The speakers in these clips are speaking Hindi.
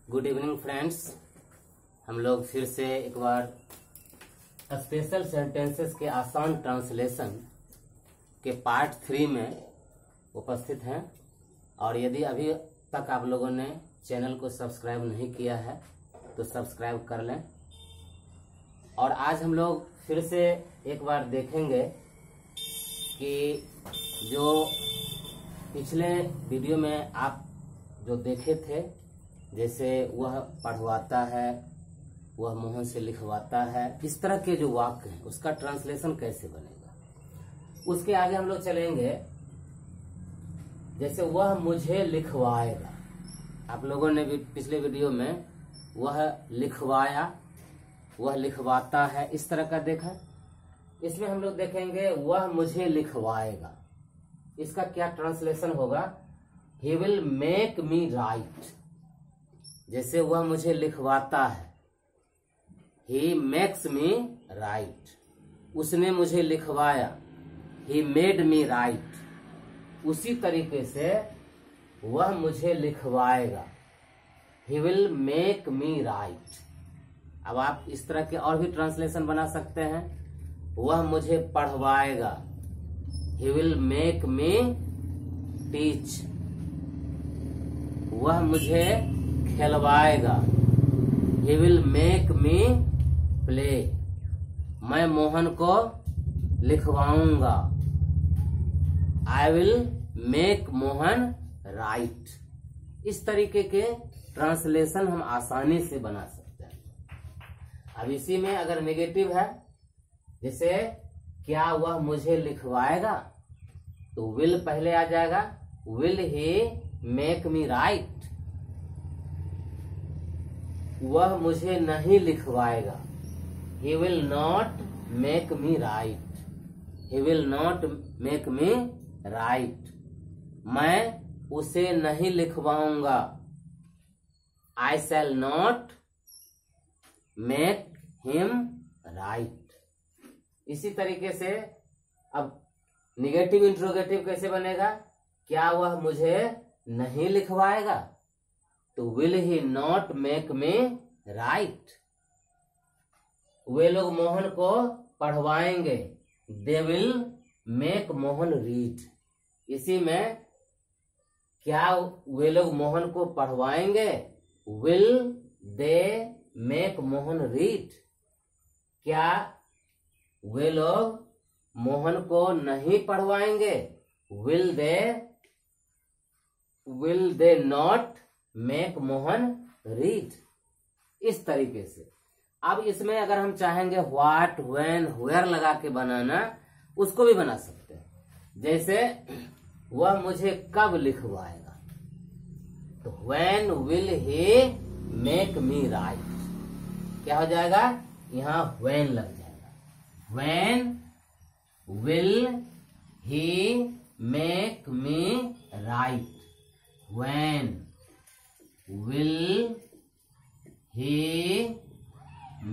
Good evening friends. हम लोग फिर से एक बार स्पेशल सेंटेंसेस के आसान ट्रांसलेशन के पार्ट 3 में उपस्थित हैं। और यदि अभी तक आप लोगों ने चैनल को सब्सक्राइब नहीं किया है तो सब्सक्राइब कर लें। और आज हम लोग फिर से एक बार देखेंगे कि जो पिछले वीडियो में आप जो देखे थे, जैसे वह पढ़वाता है, वह मोहन से लिखवाता है, इस तरह के जो वाक्य हैं उसका ट्रांसलेशन कैसे बनेगा, उसके आगे हम लोग चलेंगे। जैसे वह मुझे लिखवाएगा, आप लोगों ने भी पिछले वीडियो में वह लिखवाया, वह लिखवाता है, इस तरह का देखा। इसमें हम लोग देखेंगे वह मुझे लिखवाएगा, इसका क्या ट्रांसलेशन होगा। ही विल मेक मी राइट। जैसे वह मुझे लिखवाता है, ही मेक्स मी राइट, उसने मुझे लिखवाया, ही मेड मी राइट। उसी तरीके से वह मुझे लिखवाएगा, he will make me write. अब आप इस तरह के और भी ट्रांसलेशन बना सकते हैं। वह मुझे पढ़वाएगा, he will make me teach. वह मुझे खिलवाएगा, he will make me play. मैं मोहन को लिखवाऊंगा, I will make Mohan write. इस तरीके के ट्रांसलेशन हम आसानी से बना सकते हैं। अब इसी में अगर नेगेटिव है, जैसे क्या वह मुझे लिखवाएगा, तो विल पहले आ जाएगा, will he make me write. वह मुझे नहीं लिखवाएगा, he will not make me write, he will not make me write. मैं उसे नहीं लिखवाऊंगा, I shall not make him write. इसी तरीके से अब निगेटिव इंट्रोगेटिव कैसे बनेगा। क्या वह मुझे नहीं लिखवाएगा, तो will he not make me write. वे लोग मोहन को पढ़वाएंगे, they will make Mohan read. इसी में क्या वे लोग मोहन को पढ़वाएंगे, will they make Mohan read. क्या वे लोग मोहन को नहीं पढ़वाएंगे, will they not make Mohan read. इस तरीके से अब इसमें अगर हम चाहेंगे व्हाट, व्हेन, वेयर लगा के बनाना, उसको भी बना सकते हैं। जैसे वह मुझे कब लिखवाएगा, तो when will he make me right. क्या हो जाएगा, यहां व्हेन लग जाएगा। When will he make me right, when will he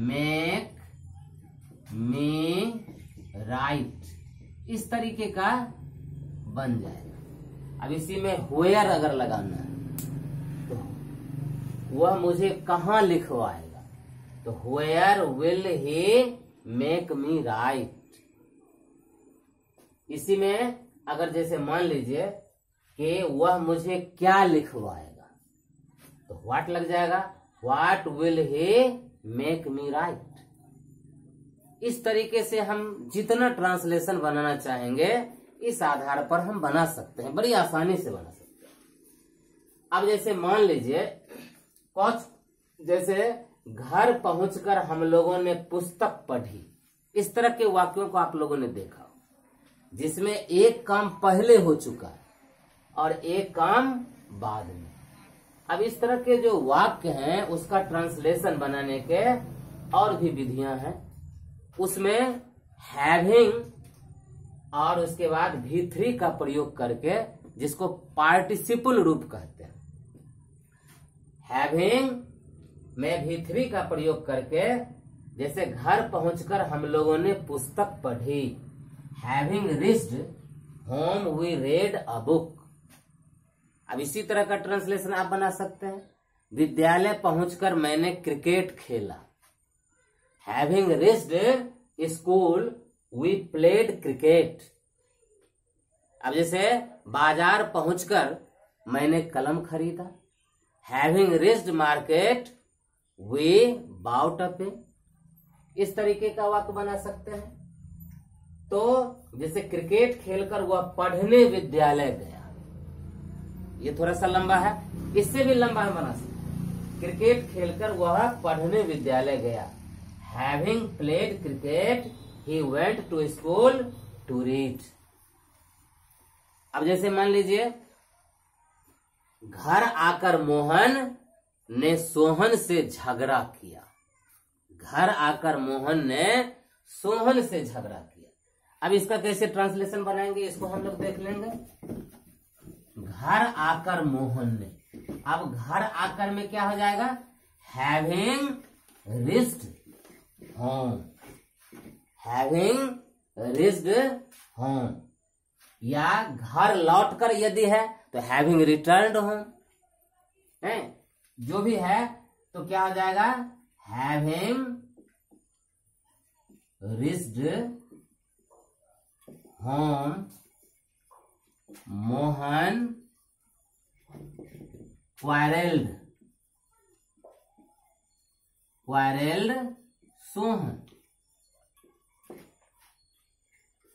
make me right। इस तरीके का बन जाएगा। अब इसी में where अगर लगाना है, तो वह मुझे कहाँ लिखवाएगा, तो where will he make me right। इसी में अगर जैसे मान लीजिए कि वह मुझे क्या लिखवाएगा, तो व्हाट लग जाएगा, what will he make me right. इस तरीके से हम जितना ट्रांसलेशन बनाना चाहेंगे, इस आधार पर हम बना सकते हैं, बड़ी आसानी से बना सकते हैं। अब जैसे मान लीजिए कुछ, जैसे घर पहुंचकर हम लोगों ने पुस्तक पढ़ी, इस तरह के वाक्यों को आप लोगों ने देखा, जिसमें एक काम पहले हो चुका है और एक काम बाद में। अब इस तरह के जो वाक्य हैं उसका ट्रांसलेशन बनाने के और भी विधियां हैं। उसमें हैविंग और उसके बाद V3 का प्रयोग करके, जिसको पार्टिसिपल रूप कहते हैं, हैविंग में V3 का प्रयोग करके, जैसे घर पहुंचकर हम लोगों ने पुस्तक पढ़ी, having reached home we read a book. अब इसी तरह का ट्रांसलेशन आप बना सकते हैं। विद्यालय पहुंचकर मैंने क्रिकेट खेला। Having reached school we played cricket. अब जैसे बाजार पहुंचकर मैंने कलम खरीदा। Having reached market we bought a pen. इस तरीके का वाक्य बना सकते हैं। तो जैसे क्रिकेट खेलकर वह पढ़ने विद्यालय गया, ये थोड़ा सा लंबा है, इससे भी लंबा हम बना सकते। क्रिकेट खेलकर वह पढ़ने विद्यालय गया। Having played cricket he went to school to read. अब जैसे मान लीजिए घर आकर मोहन ने सोहन से झगड़ा किया। घर आकर मोहन ने सोहन से झगड़ा किया। अब इसका कैसे ट्रांसलेशन बनाएंगे, इसको हम लोग देख लेंगे। घर आकर मोहन ने, अब घर आकर में क्या हो जाएगा, having reached home. Having reached home, या घर लौटकर यदि है तो हैविंग रिटर्न्ड होम है, जो भी है तो क्या हो जाएगा, having reached home Mohan quarrelled Sohan.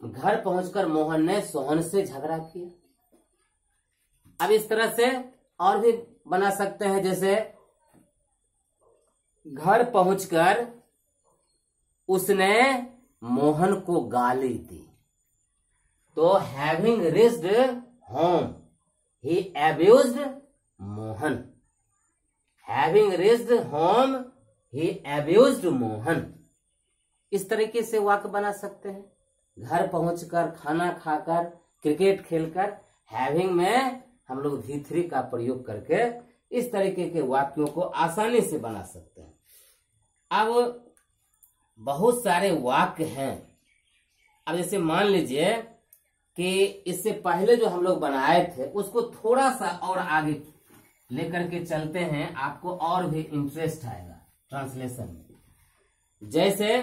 घर पहुंचकर मोहन ने सोहन से झगड़ा किया। अब इस तरह से और भी बना सकते हैं, जैसे घर पहुंचकर उसने मोहन को गाली दी। तो having reached home he abused Mohan. Having reached home he abused Mohan. इस तरीके से वाक्य बना सकते हैं। घर पहुंचकर, खाना खाकर, क्रिकेट खेलकर, हैविंग में हम लोग V3 का प्रयोग करके इस तरीके के वाक्यों को आसानी से बना सकते हैं। अब बहुत सारे वाक्य हैं। अब जैसे मान लीजिए कि इससे पहले जो हम लोग बनाए थे उसको थोड़ा सा और आगे लेकर के चलते हैं, आपको और भी इंटरेस्ट आएगा ट्रांसलेशन में। जैसे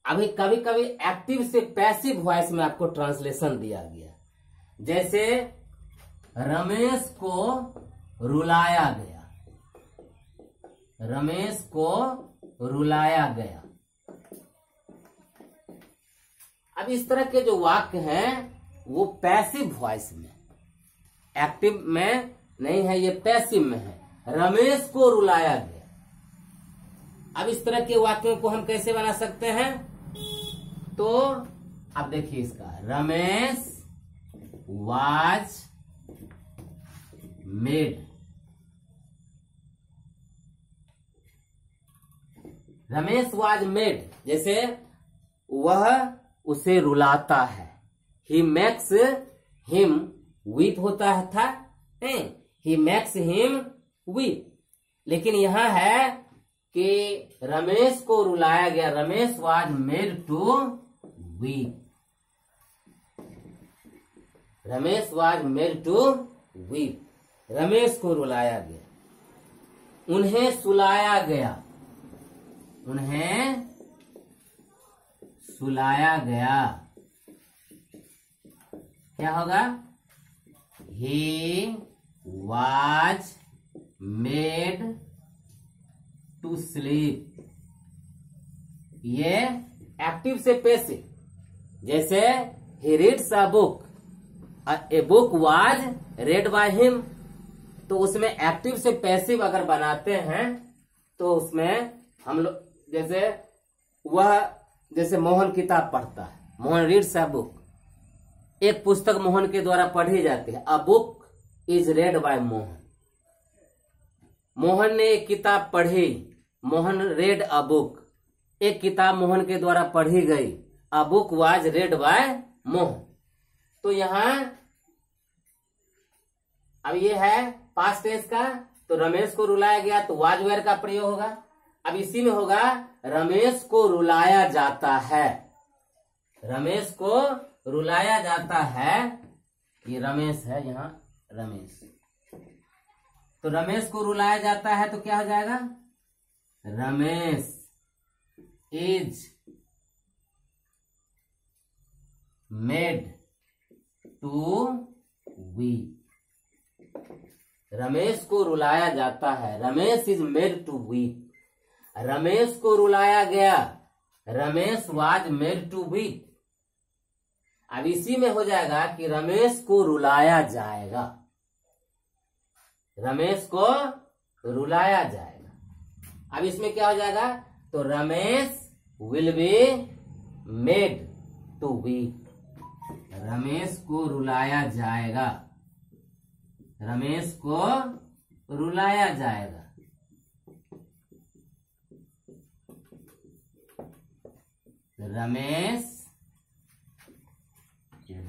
अभी कभी कभी एक्टिव से पैसिव वॉइस में आपको ट्रांसलेशन दिया गया। जैसे रमेश को रुलाया गया। रमेश को रुलाया गया। अब इस तरह के जो वाक्य हैं वो पैसिव वॉइस में, एक्टिव में नहीं है, ये पैसिव में है। रमेश को रुलाया गया। अब इस तरह के वाक्यों को हम कैसे बना सकते हैं, तो अब देखिए इसका, Ramesh was made. Ramesh was made, जैसे वह उसे रुलाता है। ही मेक्स हिम वीप होता है था, ही मेक्स हिम वीप। लेकिन यहां है कि रमेश को रुलाया गया। Ramesh was made to weep. Ramesh was made to weep. Ramesh को रुलाया गया। उन्हें सुलाया गया। उन्हें सुलाया गया। क्या होगा, he was made to sleep. ये एक्टिव से पैसिव। जैसे he reads a book, a book was read by him, तो उसमें एक्टिव से पैसिव अगर बनाते हैं तो उसमें हम लोग, जैसे वह, जैसे मोहन किताब पढ़ता है, मोहन रीड्स अ बुक, एक पुस्तक मोहन के द्वारा पढ़ी जाती है। A book is read by Mohan. Mohan ने एक किताब पढ़ी, मोहन रेड अ बुक। एक किताब मोहन के द्वारा पढ़ी गई, a book was read by Mohan. तो यहां अब ये है पास्ट टेंस का, तो रमेश को रुलाया गया तो वाज वेयर का प्रयोग होगा। अब इसी में होगा रमेश को रुलाया जाता है। रमेश को रुलाया जाता है, ये रमेश है, यहां रमेश। तो रमेश को रुलाया जाता है तो क्या हो जाएगा, Ramesh is made to weep. Ramesh को रुलाया जाता है, Ramesh is made to weep. Ramesh को रुलाया गया, Ramesh was made to weep. अब इसी में हो जाएगा कि रमेश को रुलाया जाएगा, रमेश को रुलाया जाएगा। अब इसमें क्या हो जाएगा, तो Ramesh will be made to weep. Ramesh को रुलाया जाएगा, रमेश को रुलाया जाएगा। Ramesh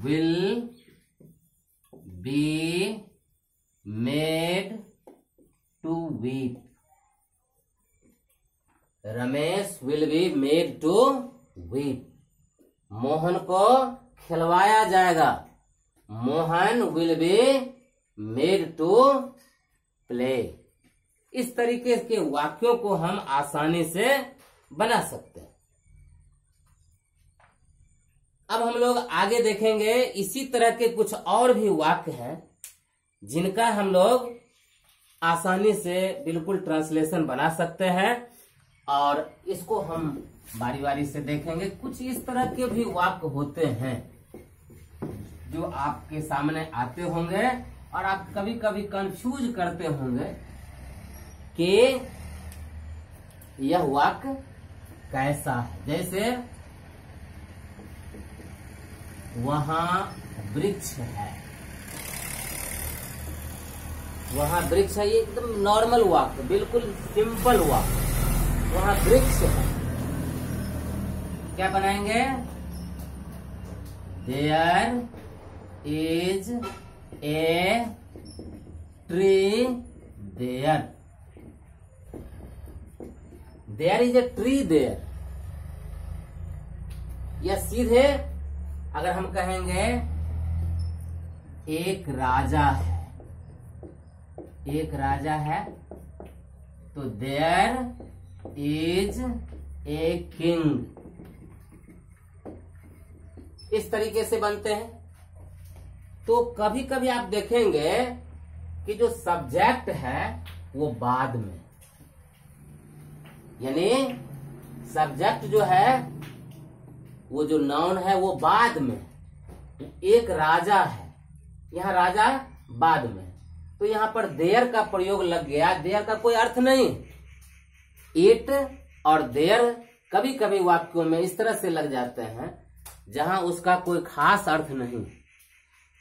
will be made to weep। Ramesh will be made to weep। Mohan को खिलवाया जाएगा, Mohan will be made to play। इस तरीके के वाक्यों को हम आसानी से बना सकते हैं। अब हम लोग आगे देखेंगे, इसी तरह के कुछ और भी वाक्य हैं जिनका हम लोग आसानी से बिल्कुल ट्रांसलेशन बना सकते हैं, और इसको हम बारी बारी से देखेंगे। कुछ इस तरह के भी वाक्य होते हैं जो आपके सामने आते होंगे और आप कभी कभी कंफ्यूज करते होंगे कि यह वाक्य कैसा है। जैसे वहां वृक्ष है, वहां वृक्ष है, ये एकदम नॉर्मल वाक्य, बिल्कुल सिंपल वाक्य। वहां वृक्ष है, क्या बनाएंगे, there is a tree there. There is a tree there. या सीधे अगर हम कहेंगे एक राजा है, एक राजा है, तो देयर इज ए किंग। इस तरीके से बनते हैं। तो कभी कभी आप देखेंगे कि जो सब्जेक्ट है वो बाद में, यानी सब्जेक्ट जो है वो जो नाउन है वो बाद में। एक राजा है, यहाँ राजा बाद में, तो यहाँ पर देयर का प्रयोग लग गया। देयर का कोई अर्थ नहीं। इट और देयर कभी कभी वाक्यों में इस तरह से लग जाते हैं जहां उसका कोई खास अर्थ नहीं,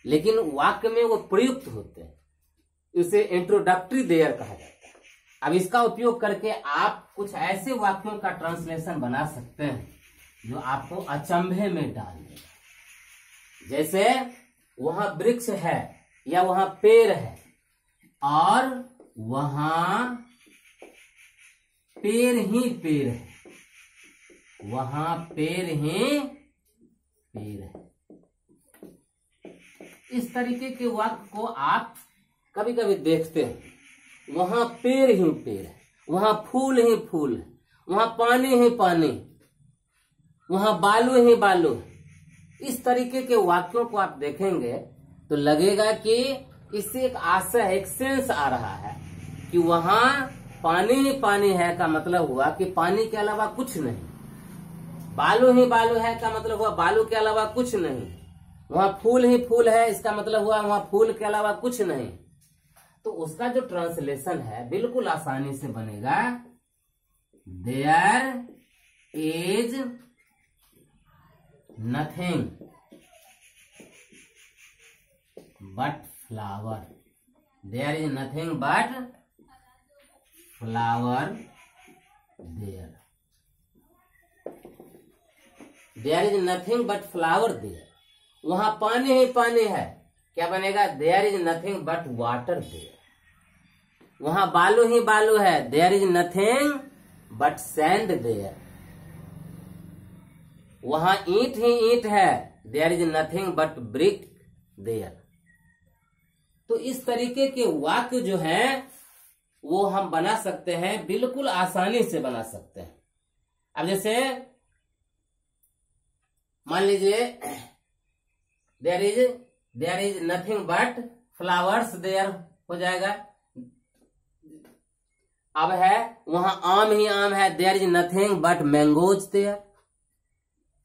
लेकिन वाक्य में वो प्रयुक्त होते हैं। इसे इंट्रोडक्टरी देयर कहा जाता है। अब इसका उपयोग करके आप कुछ ऐसे वाक्यों का ट्रांसलेशन बना सकते हैं जो आपको अचंभे में डाल देगा। जैसे वहां वृक्ष है या वहां पेड़ है और वहां पेड़ ही पेड़ है, वहां पेड़ ही पेड़ है। इस तरीके के वाक्य को आप कभी कभी देखते हैं। वहां पेड़ ही पेड़ है, वहां फूल ही फूल है, वहां पानी ही पानी, वहां बालू ही बालू। इस तरीके के वाक्यों को आप देखेंगे तो लगेगा कि इससे एक आशय, एक सेंस आ रहा है कि वहां पानी ही पानी है का मतलब हुआ कि पानी के अलावा कुछ नहीं। बालू ही बालू है का मतलब हुआ बालू के अलावा कुछ नहीं। वहां फूल ही फूल है, इसका मतलब हुआ वहां फूल के अलावा कुछ नहीं। तो उसका जो ट्रांसलेशन है बिल्कुल आसानी से बनेगा, there is nothing but flower. There is nothing but flower there. There is nothing but flower there. वहां पानी ही पानी है, क्या बनेगा, there is nothing but water there. वहां बालू ही बालू है, there is nothing but sand there. वहां ईंट ही ईंट है, there is nothing but brick there. तो इस तरीके के वाक्य जो हैं वो हम बना सकते हैं, बिल्कुल आसानी से बना सकते हैं। अब जैसे मान लीजिए there is nothing but flowers there हो जाएगा। अब है वहां आम ही आम है, there is nothing but mangoes there.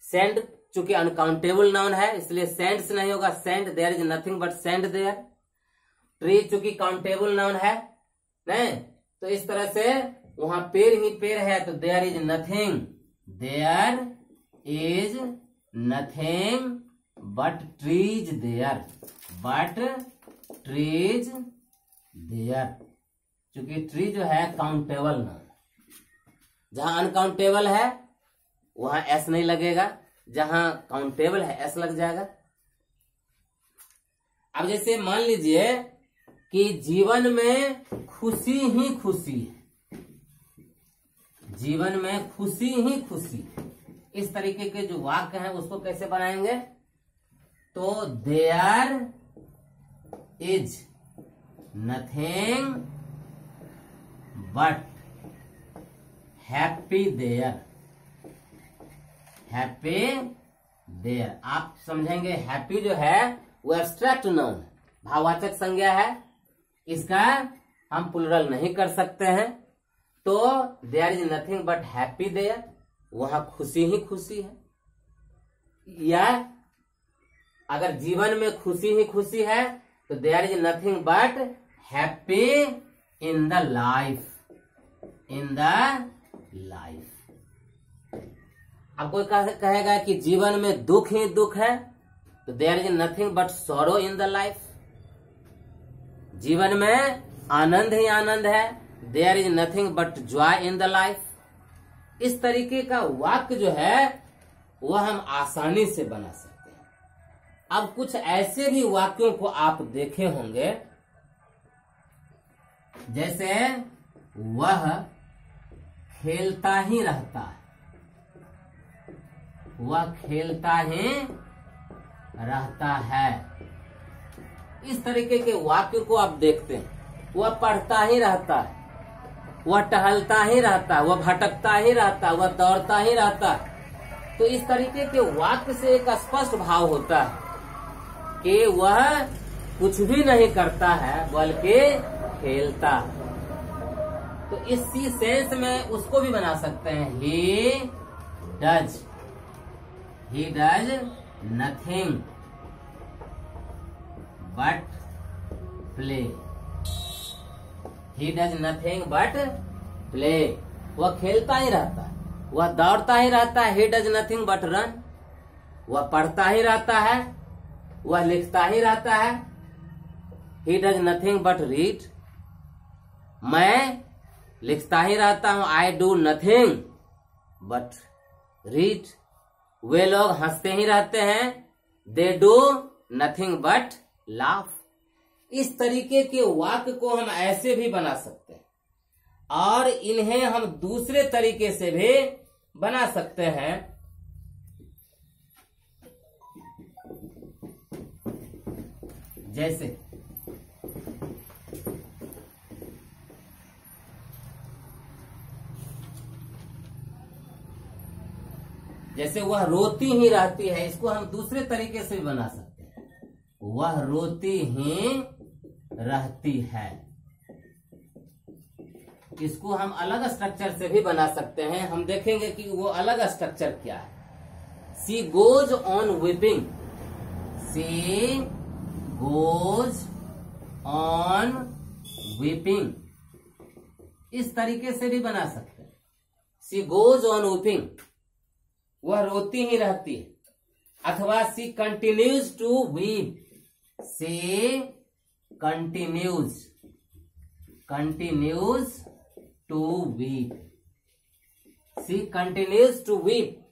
Sand चूंकि अनकाउंटेबल नाउन है इसलिए सेंड्स नहीं होगा, sand, there is nothing but sand there. Tree चूंकि काउंटेबल नाउन है नहीं, तो इस तरह से वहां पेड़ ही पेड़ है तो there is nothing but trees there, but trees there. क्योंकि ट्री जो है काउंटेबल नाउन, जहां अनकाउंटेबल है वहां एस नहीं लगेगा, जहां काउंटेबल है एस लग जाएगा। अब जैसे मान लीजिए कि जीवन में खुशी ही खुशी है, जीवन में खुशी ही खुशी, इस तरीके के जो वाक्य हैं उसको कैसे बनाएंगे? तो there is nothing but happy there, happy there. आप समझेंगे हैप्पी जो है वो एब्स्ट्रैक्ट नाउन, भाववाचक संज्ञा है, इसका हम प्लुरल नहीं कर सकते हैं। तो there is nothing but happy there, वहां खुशी ही खुशी है। या अगर जीवन में खुशी ही खुशी है तो there is nothing but happy in the life, in the life. अब कोई कहेगा कि जीवन में दुख ही दुख है तो there is nothing but sorrow in the life. जीवन में आनंद ही आनंद है, there is nothing but joy in the life. इस तरीके का वाक्य जो है वह हम आसानी से बना सकते हैं। अब कुछ ऐसे भी वाक्यों को आप देखे होंगे, जैसे वह खेलता ही रहता है, वह खेलता ही रहता है। इस तरीके के वाक्य को आप देखते हैं। वह पढ़ता ही रहता है, वह टहलता ही रहता है, वह भटकता ही रहता है, वह दौड़ता ही रहता है। तो इस तरीके के वाक्य से एक स्पष्ट भाव होता है कि वह कुछ भी नहीं करता है बल्कि खेलता है। तो इसी सेंस में उसको भी बना सकते हैं, ही does nothing but play, he does nothing but play. वह खेलता ही रहता है, वह दौड़ता ही रहता है, he does nothing but run. वह पढ़ता ही रहता है, वह लिखता ही रहता है, he does nothing but read. मैं लिखता ही रहता हूं, I do nothing but read. वे लोग हंसते ही रहते हैं, they do nothing but laugh. इस तरीके के वाक्य को हम ऐसे भी बना सकते हैं और इन्हें हम दूसरे तरीके से भी बना सकते हैं। जैसे वह रोती ही रहती है, इसको हम दूसरे तरीके से भी बना सकते हैं, वह रोती ही रहती है। इसको हम अलग स्ट्रक्चर से भी बना सकते हैं। हम देखेंगे कि वो अलग स्ट्रक्चर क्या है। She goes on weeping, she goes on weeping, इस तरीके से भी बना सकते हैं। सी गोज ऑन वीपिंग, वह रोती ही रहती है। अथवा she continues to weep, she continues to weep, she continues to weep.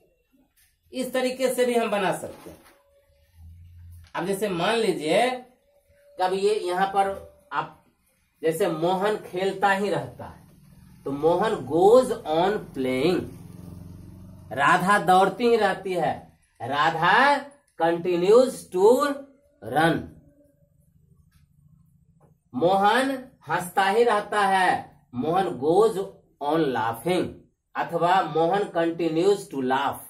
इस तरीके से भी हम बना सकते हैं। अब जैसे मान लीजिए कब ये यहां पर आप जैसे मोहन खेलता ही रहता है तो Mohan goes on playing. Radha दौड़ती ही रहती है, Radha continues to run. Mohan हंसता ही रहता है, मोहन गोज ऑन लाफिंग अथवा मोहन कंटिन्यूज टू लाफ,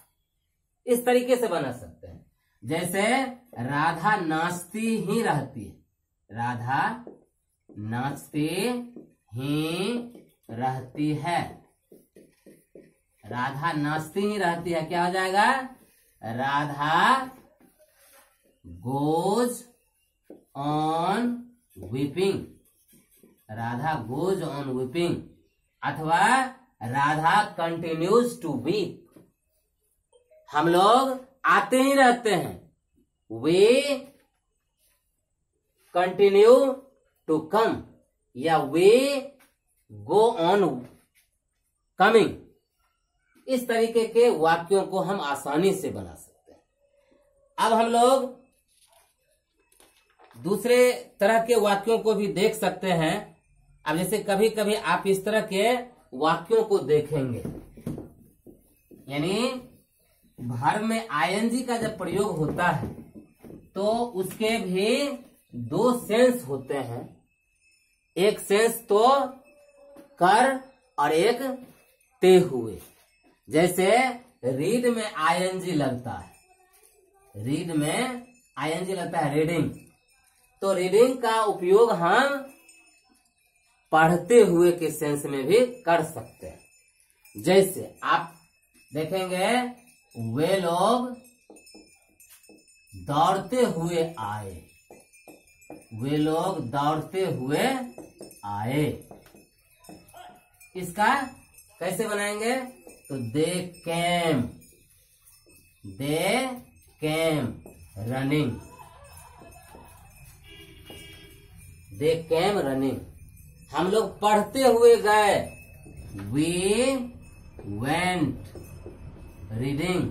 इस तरीके से बना सकते हैं। जैसे राधा नाचती ही रहती है, राधा नाचती ही रहती है, राधा नाचती ही रहती है, क्या हो जाएगा? Radha goes on weeping, Radha goes on weeping अथवा राधा कंटिन्यूज टू वीप, हम लोग आते ही रहते हैं, वे कंटिन्यू टू कम या वे गो ऑन कमिंग, इस तरीके के वाक्यों को हम आसानी से बना सकते हैं। अब हम लोग दूसरे तरह के वाक्यों को भी देख सकते हैं। अब जैसे कभी कभी आप इस तरह के वाक्यों को देखेंगे, यानी भर में आईएनजी का जब प्रयोग होता है तो उसके भी दो सेंस होते हैं, एक सेंस तो कर और एक ते हुए। जैसे रीड में आईएनजी लगता है, रीड में आईएनजी लगता है रीडिंग, तो रीडिंग का उपयोग हम पढ़ते हुए के सेंस में भी कर सकते हैं। जैसे आप देखेंगे वे लोग दौड़ते हुए आए, वे लोग दौड़ते हुए आए, इसका कैसे बनाएंगे? तो दे केम रनिंग, दे केम रनिंग। हम लोग पढ़ते हुए गए, वी वेंट रीडिंग।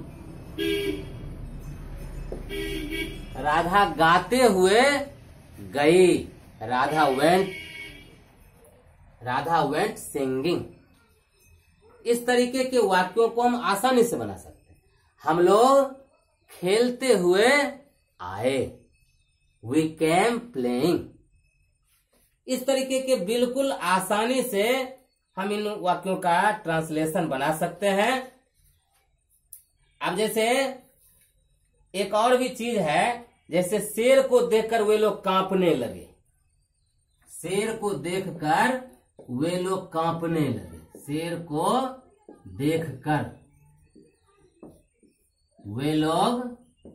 राधा गाते हुए गई, राधा वेंट सिंगिंग। इस तरीके के वाक्यों को हम आसानी से बना सकते हैं। हम लोग खेलते हुए आए, वी केम प्लेइंग। इस तरीके के बिल्कुल आसानी से हम इन वाक्यों का ट्रांसलेशन बना सकते हैं। अब जैसे एक और भी चीज है, जैसे शेर को देखकर वे लोग कांपने लगे, शेर को देखकर वे लोग कांपने लगे, शेर को देखकर वे लोग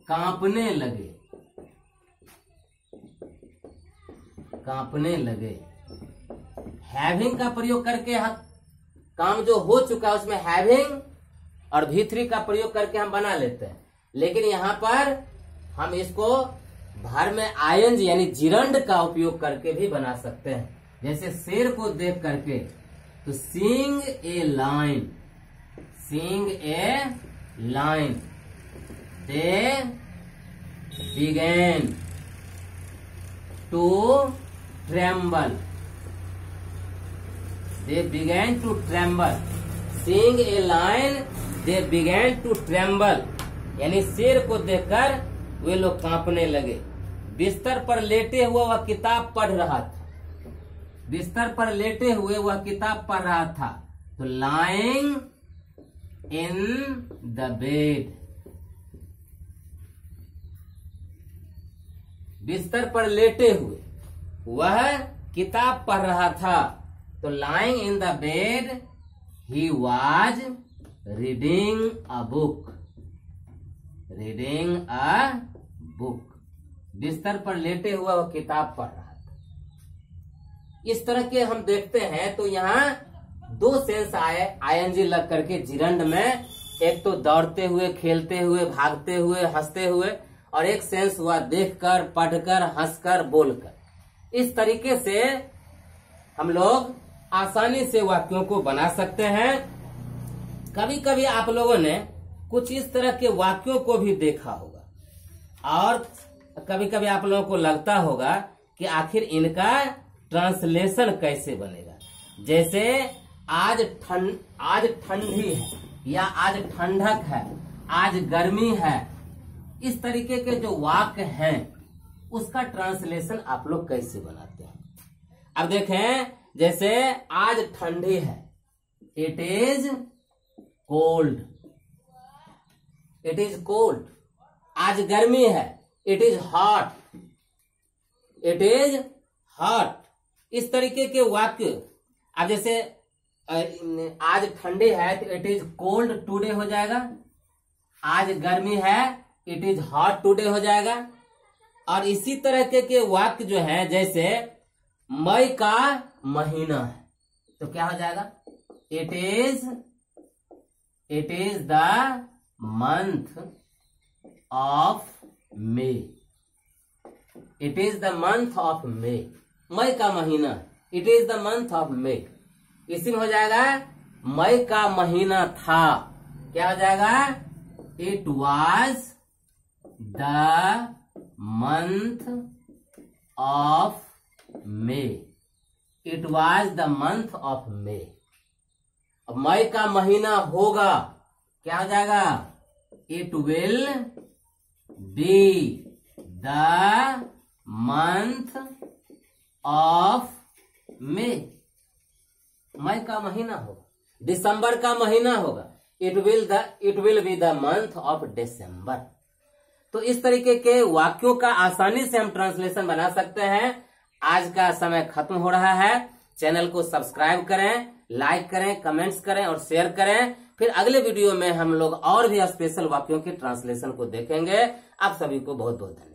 कांपने लगे, कांपने लगे। हैविंग का प्रयोग करके काम जो हो चुका है उसमें हैविंग और V3 का प्रयोग करके हम बना लेते हैं, लेकिन यहाँ पर हम इसको भर में आयंज यानी जिरंड का उपयोग करके भी बना सकते हैं। जैसे शेर को देख करके, तो sing a line, sing a line, they begin to tremble, they begin to tremble, sing a line, they begin to tremble, यानी शेर को देखकर वे लोग कांपने लगे। बिस्तर पर लेटे हुए वह किताब पढ़ रहा था, बिस्तर पर लेटे हुए वह किताब पढ़ रहा था, तो लाइंग इन द बेड, बिस्तर पर लेटे हुए वह किताब पढ़ रहा था, तो lying in the bed he was reading a book, reading a book. बिस्तर पर लेटे हुआ वह किताब पढ़ रहा था। इस तरह के हम देखते हैं तो यहाँ दो सेंस आए आईएनजी लग करके जिरंड में, एक तो दौड़ते हुए, खेलते हुए, भागते हुए, हंसते हुए, और एक सेंस हुआ देखकर, पढ़कर, हंसकर, बोलकर। इस तरीके से हम लोग आसानी से वाक्यों को बना सकते हैं। कभी कभी आप लोगों ने कुछ इस तरह के वाक्यों को भी देखा होगा, और कभी कभी आप लोगों को लगता होगा कि आखिर इनका ट्रांसलेशन कैसे बनेगा। जैसे आज ठंडी है, या आज ठंडक है, आज गर्मी है, इस तरीके के जो वाक्य हैं उसका ट्रांसलेशन आप लोग कैसे बनाते हैं। अब देखें, जैसे आज ठंडी है, it is cold, it is cold. आज गर्मी है, it is hot, it is hot. इस तरीके के वाक्य अब जैसे आज ठंडी है तो इट इज कोल्ड टुडे हो जाएगा, आज गर्मी है इट इज हॉट टुडे हो जाएगा। और इसी तरह के वाक्य जो है जैसे मई का महीना है तो क्या हो जाएगा, it is the month of May, it is the month of May. मई का महीना, it is the month of May. इसी में हो जाएगा मई का महीना था, क्या हो जाएगा, it was the month of May, it was the month of May. अब मई का महीना होगा, क्या हो जाएगा, it will be the month of May. मई का महीना होगा, दिसंबर का महीना होगा, it will be the month of December. तो इस तरीके के वाक्यों का आसानी से हम ट्रांसलेशन बना सकते हैं। आज का समय खत्म हो रहा है। चैनल को सब्सक्राइब करें, लाइक करें, कमेंट्स करें और शेयर करें। फिर अगले वीडियो में हम लोग और भी स्पेशल वाक्यों के ट्रांसलेशन को देखेंगे। आप सभी को बहुत बहुत धन्यवाद।